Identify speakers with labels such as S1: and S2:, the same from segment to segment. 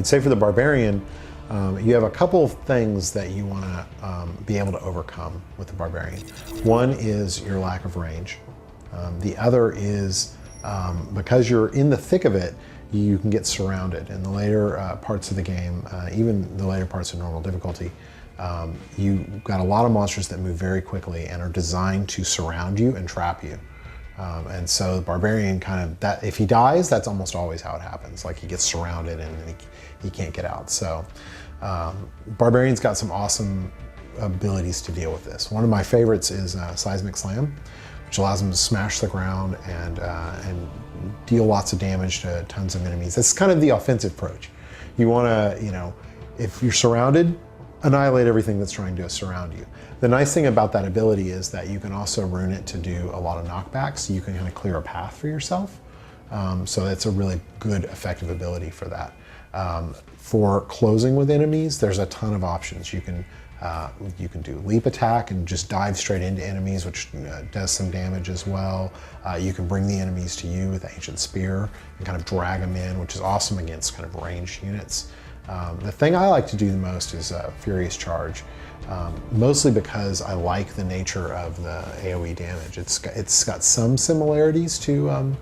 S1: would say for the Barbarian, you have a couple of things that you want to be able to overcome with the Barbarian. One is your lack of range. The other is because you're in the thick of it, you can get surrounded. In the later parts of the game, even the later parts of normal difficulty, you've got a lot of monsters that move very quickly and are designed to surround you and trap you. And so the Barbarian that if he dies, that's almost always how it happens. Like he gets surrounded and he can't get out. So Barbarian's got some awesome abilities to deal with this. One of my favorites is Seismic Slam, which allows him to smash the ground and deal lots of damage to tons of enemies. That's kind of the offensive approach. You want to, if you're surrounded, annihilate everything that's trying to surround you. The nice thing about that ability is that you can also rune it to do a lot of knockbacks, so you can kind of clear a path for yourself. So that's a really good, effective ability for that. For closing with enemies, there's a ton of options. You can do leap attack and just dive straight into enemies, which does some damage as well. You can bring the enemies to you with Ancient Spear and kind of drag them in, which is awesome against kind of ranged units. The thing I like to do the most is Furious Charge, mostly because I like the nature of the AoE damage. It's got some similarities to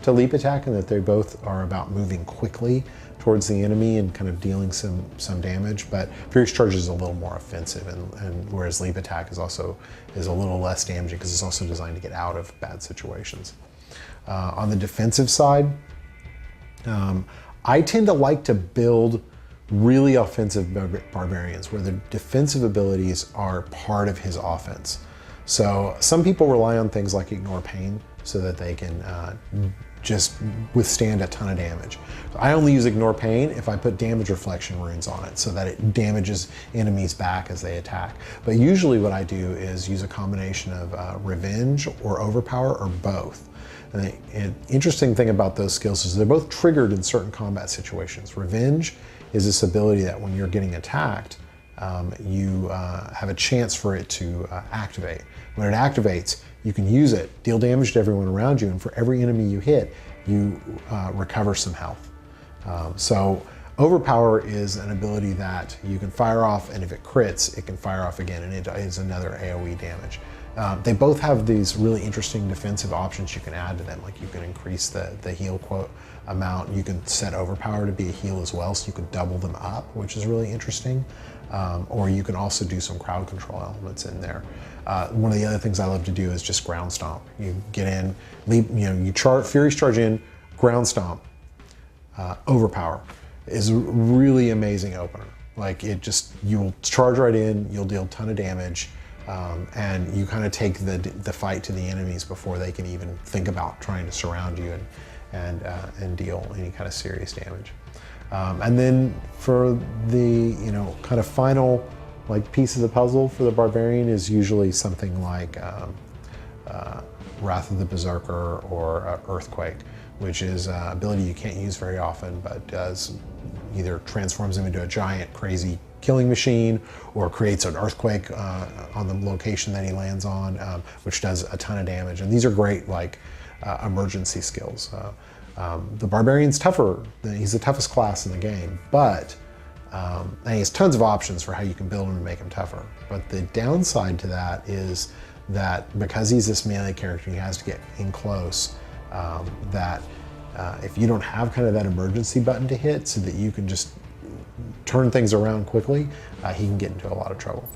S1: leap attack in that they both are about moving quickly towards the enemy and kind of dealing some damage, but Furious Charge is a little more offensive, and whereas leap attack is a little less damaging because it's also designed to get out of bad situations. On the defensive side, I tend to like to build really offensive Barbarians where the defensive abilities are part of his offense. So some people rely on things like Ignore Pain so that they can just withstand a ton of damage. I only use Ignore Pain if I put damage reflection runes on it so that it damages enemies back as they attack. But usually what I do is use a combination of Revenge or Overpower or both. And the interesting thing about those skills is they're both triggered in certain combat situations. Revenge is this ability that when you're getting attacked, you have a chance for it to activate. When it activates, you can use it, deal damage to everyone around you, and for every enemy you hit, you recover some health. So Overpower is an ability that you can fire off, and if it crits, it can fire off again, and it is another AoE damage. They both have these really interesting defensive options you can add to them, like you can increase the heal quote amount. You can set Overpower to be a heal as well, so you could double them up, which is really interesting. Or you can also do some crowd control elements in there. One of the other things I love to do is just ground stomp. You get in, leap, you Furious Charge in, ground stomp, Overpower is a really amazing opener. Like you'll charge right in, you'll deal a ton of damage, and you kind of take the fight to the enemies before they can even think about trying to surround you and deal any kind of serious damage. And then for the kind of final piece of the puzzle for the Barbarian is usually something like Wrath of the Berserker or Earthquake, which is an ability you can't use very often, but does either transforms him into a giant crazy killing machine or creates an earthquake on the location that he lands on, which does a ton of damage. And these are great emergency skills. The Barbarian's tougher. He's the toughest class in the game, but and he has tons of options for how you can build him and make him tougher. But the downside to that is that because he's this melee character, he has to get in close, if you don't have kind of that emergency button to hit so that you can just turn things around quickly, he can get into a lot of trouble.